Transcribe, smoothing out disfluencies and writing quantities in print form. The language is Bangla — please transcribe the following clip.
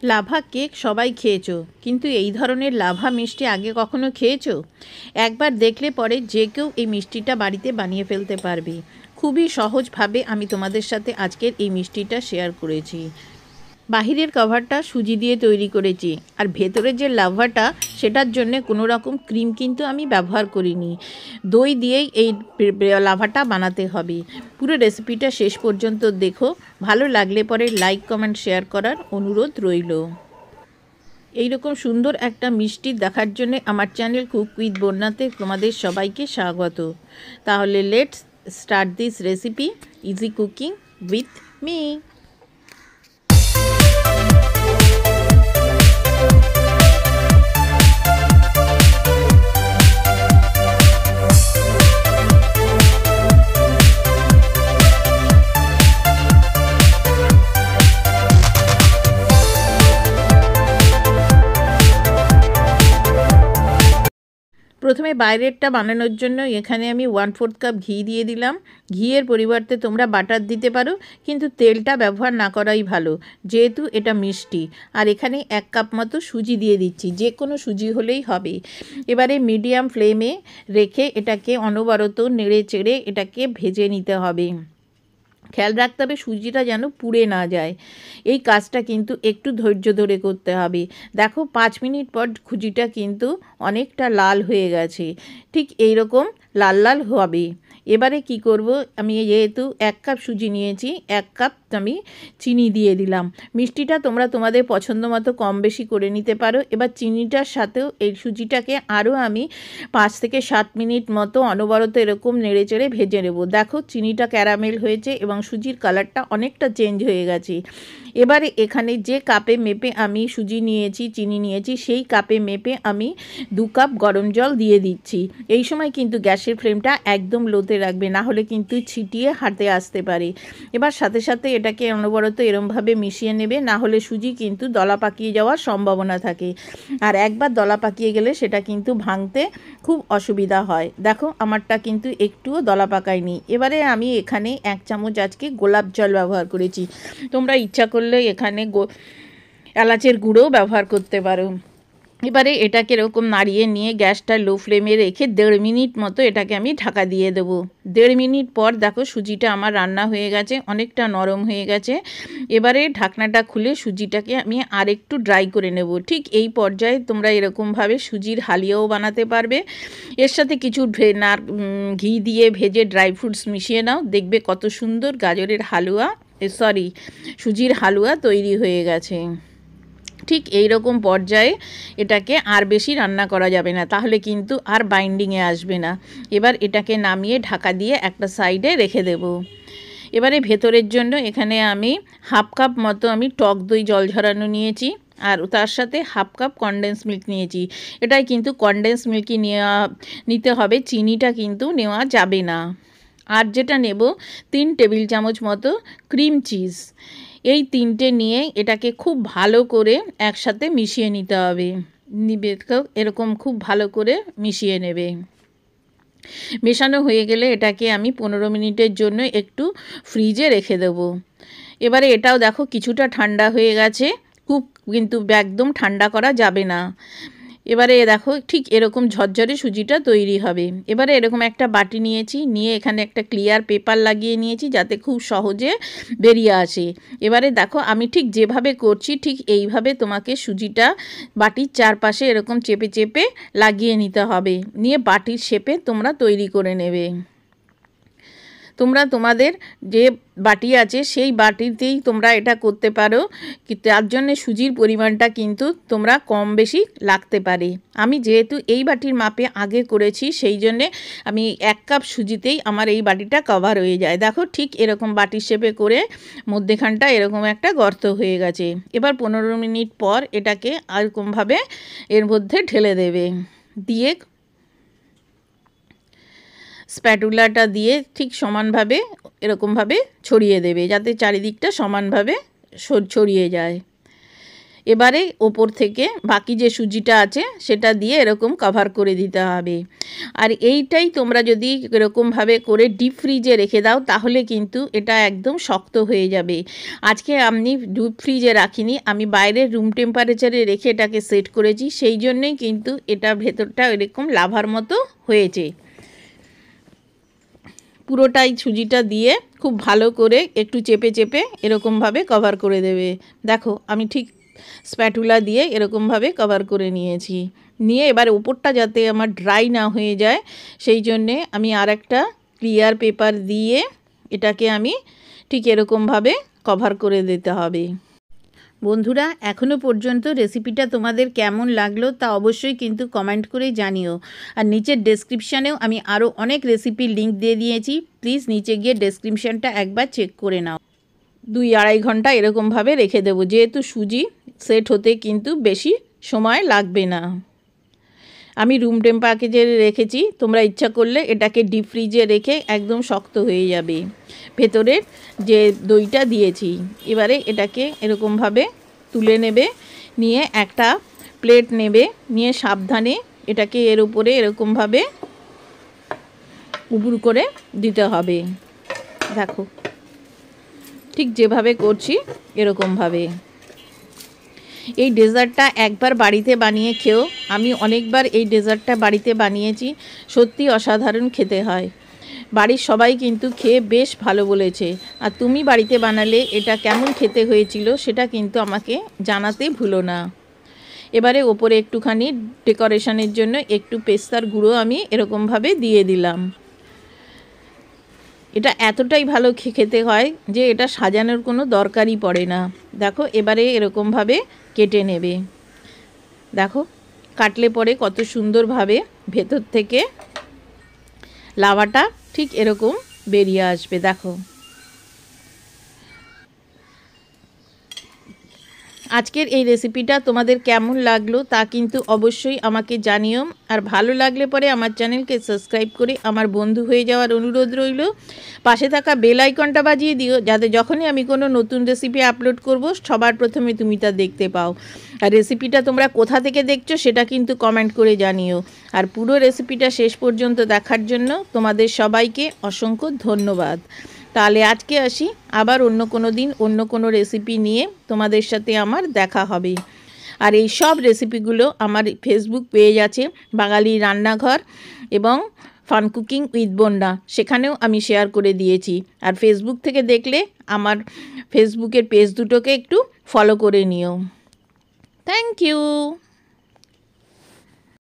লাভা কেক সবাই খেয়েছো, কিন্তু এই ধরনের লাভা মিষ্টি আগে কখনো খেয়েছো? একবার দেখলে পরে যে কেউ এই মিষ্টিটা বাড়িতে বানিয়ে ফেলতে পারবে। খুবই সহজভাবে আমি তোমাদের সাথে আজকের এই মিষ্টিটা শেয়ার করেছি। বাহিরের কভারটা সুজি দিয়ে তৈরি করেছি, আর ভেতরের যে লাভাটা সেটার জন্য কোনো রকম ক্রিম কিন্তু আমি ব্যবহার করিনি। দই দিয়েই এই লাভাটা বানাতে হবে। পুরো রেসিপিটা শেষ পর্যন্ত দেখো। ভালো লাগলে পরে লাইক কমেন্ট শেয়ার করার অনুরোধ রইল। এইরকম সুন্দর একটা মিষ্টি দেখার জন্য আমার চ্যানেল কুক উইথ বন্যাতে তোমাদের সবাইকে স্বাগত। তাহলে let's start this recipe, easy cooking with me. প্রথমে বাইরেরটা বানানোর জন্য এখানে আমি 1/4 কাপ ঘি দিয়ে দিলাম। ঘিয়ের পরিবর্তে তোমরা বাটার দিতে পারো, কিন্তু তেলটা ব্যবহার না করাই ভালো, যেহেতু এটা মিষ্টি। আর এখানে 1 কাপ মতো সুজি দিয়ে দিচ্ছি, যে কোনো সুজি হলেই হবে। এবারে মিডিয়াম ফ্লেমে রেখে এটাকে অনবরত নেড়ে চেড়ে এটাকে ভেজে নিতে হবে। খেয়াল রাখতে হবে সুজিটা যেন পুড়ে না যায়। এই কাজটা কিন্তু একটু ধৈর্য ধরে করতে হবে। দেখো 5 মিনিট পর সুজিটা কিন্তু অনেকটা লাল হয়ে গেছে। ঠিক এই রকম লাল লাল হবে। এবারে কি করব, আমি যেহেতু 1 কাপ সুজি নিয়েছি, 1 কাপ আমি চিনি দিয়ে দিলাম। মিষ্টিটা তোমরা তোমাদের পছন্দ মতো কম বেশি করে নিতে পারো। এবার চিনিটার সাথেও এই সুজিটাকে আরও আমি 5 থেকে 7 মিনিট মতো অনবরত এরকম নেড়ে চেড়ে ভেজে নেব। দেখো চিনিটা ক্যারামেল হয়েছে এবং সুজির কালারটা অনেকটা চেঞ্জ হয়ে গেছে। এবারে এখানে যে কাপে মেপে আমি সুজি নিয়েছি, চিনি নিয়েছি, সেই কাপে মেপে আমি 2 কাপ গরম জল দিয়ে দিচ্ছি। এই সময় কিন্তু গ্যাসের ফ্লেমটা একদম লোতে রাখবে, না হলে কিন্তু ছিটিয়ে হাতে আসতে পারে। এবার সাথে সাথে এটাকে অনবরত এরমভাবে মিশিয়ে নেবে, না হলে সুজি কিন্তু দলা পাকিয়ে যাওয়ার সম্ভাবনা থাকে। আর একবার দলা পাকিয়ে গেলে সেটা কিন্তু ভাঙতে খুব অসুবিধা হয়। দেখো আমারটা কিন্তু একটুও দলা পাকায়নি। এবারে আমি এখানে 1 চামচ আজকে গোলাপ জল ব্যবহার করেছি। তোমরা ইচ্ছা করলে এখানে এলাচের গুঁড়োও ব্যবহার করতে পারো। এবারে এটাকে এরকম নাড়িয়ে নিয়ে গ্যাসটা লো ফ্লেমে রেখে 1.5 মিনিট মতো এটাকে আমি ঢাকা দিয়ে দেবো। 1.5 মিনিট পর দেখো সুজিটা আমার রান্না হয়ে গেছে, অনেকটা নরম হয়ে গেছে। এবারে ঢাকনাটা খুলে সুজিটাকে আমি আরেকটু ড্রাই করে নেব। ঠিক এই পর্যায়ে তোমরা এরকমভাবে সুজির হালিয়াও বানাতে পারবে। এর সাথে কিছু ঘি দিয়ে ভেজে ড্রাই ফ্রুটস মিশিয়ে নাও, দেখবে কত সুন্দর গাজরের হালুয়া সুজির হালুয়া তৈরি হয়ে গেছে। ঠিক এই রকম পর্যায়ে এটাকে আর বেশি রান্না করা যাবে না, তাহলে কিন্তু আর বাইন্ডিংয়ে আসবে না। এবার এটাকে নামিয়ে ঢাকা দিয়ে একটা সাইডে রেখে দেব। এবারে ভেতরের জন্য এখানে আমি 1/2 কাপ মতো আমি টক দই জল ঝরানো নিয়েছি, আর তার সাথে 1/2 কাপ কনডেন্স মিল্ক নিয়েছি। এটাই কিন্তু কনডেন্স মিল্কই নিতে হবে, চিনিটা কিন্তু নেওয়া যাবে না। আর যেটা নেব 3 টেবিল চামচ মতো ক্রিম চিজ। এই 3টে নিয়ে এটাকে খুব ভালো করে একসাথে মিশিয়ে নিতে হবে। এরকম খুব ভালো করে মিশিয়ে নেবে। মেশানো হয়ে গেলে এটাকে আমি 15 মিনিটের জন্য একটু ফ্রিজে রেখে দেব। এবারে এটাও দেখো কিছুটা ঠান্ডা হয়ে গেছে, খুব কিন্তু একদম ঠান্ডা করা যাবে না। এবারে দেখো ঠিক এরকম ঝরঝরে সুজিটা তৈরি হবে। এবারে এরকম একটা বাটি নিয়েছি, নিয়ে এখানে একটা ক্লিয়ার পেপার লাগিয়ে নিয়েছি যাতে খুব সহজে বেরিয়ে আসে। এবারে দেখো আমি ঠিক যেভাবে করছি ঠিক এইভাবে তোমাকে সুজিটা বাটির চারপাশে এরকম চেপে চেপে লাগিয়ে নিতে হবে, নিয়ে বাটির শেপে তোমরা তৈরি করে নেবে। তোমরা তোমাদের যে বাটি আছে সেই বাটিতেই তোমরা এটা করতে পারো, তার জন্য সুজির পরিমাণটা কিন্তু তোমরা কম বেশি লাগতে পারে। আমি যেহেতু এই বাটির মাপে আগে করেছি, সেই জন্যে আমি 1 কাপ সুজিতেই আমার এই বাটিটা কভার হয়ে যায়। দেখো ঠিক এরকম বাটির শেপে করে মধ্যেখানটা এরকম একটা গর্ত হয়ে গেছে। এবার 15 মিনিট পর এটাকে এরকমভাবে এর মধ্যে ঢেলে দেবে, দিয়ে স্প্যাটুলাটা দিয়ে ঠিক সমানভাবে এরকমভাবে ছড়িয়ে দেবে, যাতে চারিদিকটা সমানভাবে ছড়িয়ে যায়। এবারে ওপর থেকে বাকি যে সুজিটা আছে সেটা দিয়ে এরকম কভার করে দিতে হবে। আর এইটাই তোমরা যদি এরকমভাবে করে ডিপ ফ্রিজে রেখে দাও তাহলে কিন্তু এটা একদম শক্ত হয়ে যাবে। আজকে আমি ডিপ ফ্রিজে রাখিনি, আমি বাইরের রুম টেম্পারেচারে রেখে এটাকে সেট করেছি, সেই জন্যই কিন্তু এটা ভেতরটা এরকম লাভার মতো হয়েছে। পুরোটাই সুজিটা দিয়ে খুব ভালো করে একটু চেপে চেপে এরকমভাবে কভার করে দেবে। দেখো আমি ঠিক স্প্যাটুলা দিয়ে এরকমভাবে কভার করে নিয়েছি। নিয়ে এবার উপরটা যাতে আমার ড্রাই না হয়ে যায় সেই জন্যে আমি আর একটা ক্লিয়ার পেপার দিয়ে এটাকে আমি ঠিক এরকমভাবে কভার করে দিতে হবে। বন্ধুরা, এখনও পর্যন্ত রেসিপিটা তোমাদের কেমন লাগলো তা অবশ্যই কিন্তু কমেন্ট করে জানিও। আর নিচের ডেসক্রিপশানেও আমি আরও অনেক রেসিপির লিঙ্ক দিয়ে দিয়েছি, প্লিজ নিচে গিয়ে ডেসক্রিপশানটা একবার চেক করে নাও। 2-2.5 ঘন্টা এরকমভাবে রেখে দেবো, যেহেতু সুজি সেট হতে কিন্তু বেশি সময় লাগবে না। আমি রুম টেম্পারেচারে রেখেছি, তোমরা ইচ্ছা করলে এটাকে ডিপ ফ্রিজে রেখে একদম শক্ত হয়ে যাবে। ভেতরের যে দইটা দিয়েছি এবারে এটাকে এরকমভাবে তুলে নেবে, নিয়ে একটা প্লেট নেবে, নিয়ে সাবধানে এটাকে এর উপরে এরকমভাবে উবুড় করে দিতে হবে। দেখো ঠিক যেভাবে করছি এরকমভাবে। এই ডেজার্টটা একবার বাড়িতে বানিয়ে খেও, আমি অনেকবার এই ডেজার্টটা বাড়িতে বানিয়েছি, সত্যি অসাধারণ খেতে হয়। বাড়ির সবাই কিন্তু খেয়ে বেশ ভালো বলেছে। আর তুমি বাড়িতে বানালে এটা কেমন খেতে হয়েছিল সেটা কিন্তু আমাকে জানাতে ভুলো না। এবারে ওপরে একটুখানি ডেকোরেশনের জন্য একটু পেস্তার গুঁড়ো আমি এরকমভাবে দিয়ে দিলাম। এটা এতটাই ভালো খেতে হয় যে এটা সাজানোর কোনো দরকারই পড়ে না। দেখো এবারে এরকমভাবে কেটে নেবে। দেখো কাটলে পরে কত সুন্দরভাবে ভেতর থেকে লাভাটা ঠিক এরকম বেরিয়ে আসবে। দেখো আজকের এই রেসিপিটা তোমাদের কেমন লাগলো তা কিন্তু অবশ্যই আমাকে জানিও। আর ভালো লাগলে পরে আমার চ্যানেলকে সাবস্ক্রাইব করে আমার বন্ধু হয়ে যাওয়ার অনুরোধ রইল। পাশে থাকা বেল আইকনটা বাজিয়ে দিও, যাতে যখনই আমি কোনো নতুন রেসিপি আপলোড করব সবার প্রথমে তুমি তা দেখতে পাও। আর রেসিপিটা তোমরা কোথা থেকে দেখছো সেটা কিন্তু কমেন্ট করে জানিও। আর পুরো রেসিপিটা শেষ পর্যন্ত দেখার জন্য তোমাদের সবাইকে অসংখ্য ধন্যবাদ। তাহলে আজকে আসি, আবার অন্য কোনো দিন অন্য কোনো রেসিপি নিয়ে তোমাদের সাথে আমার দেখা হবে। আর এই সব রেসিপিগুলো আমার ফেসবুক পেজ আছে বাঙালি রান্নাঘর এবং ফান কুকিং উইথ বন্যা, সেখানেও আমি শেয়ার করে দিয়েছি। আর ফেসবুক থেকে দেখলে আমার ফেসবুকের পেজ দুটোকে একটু ফলো করে নিও। Thank you.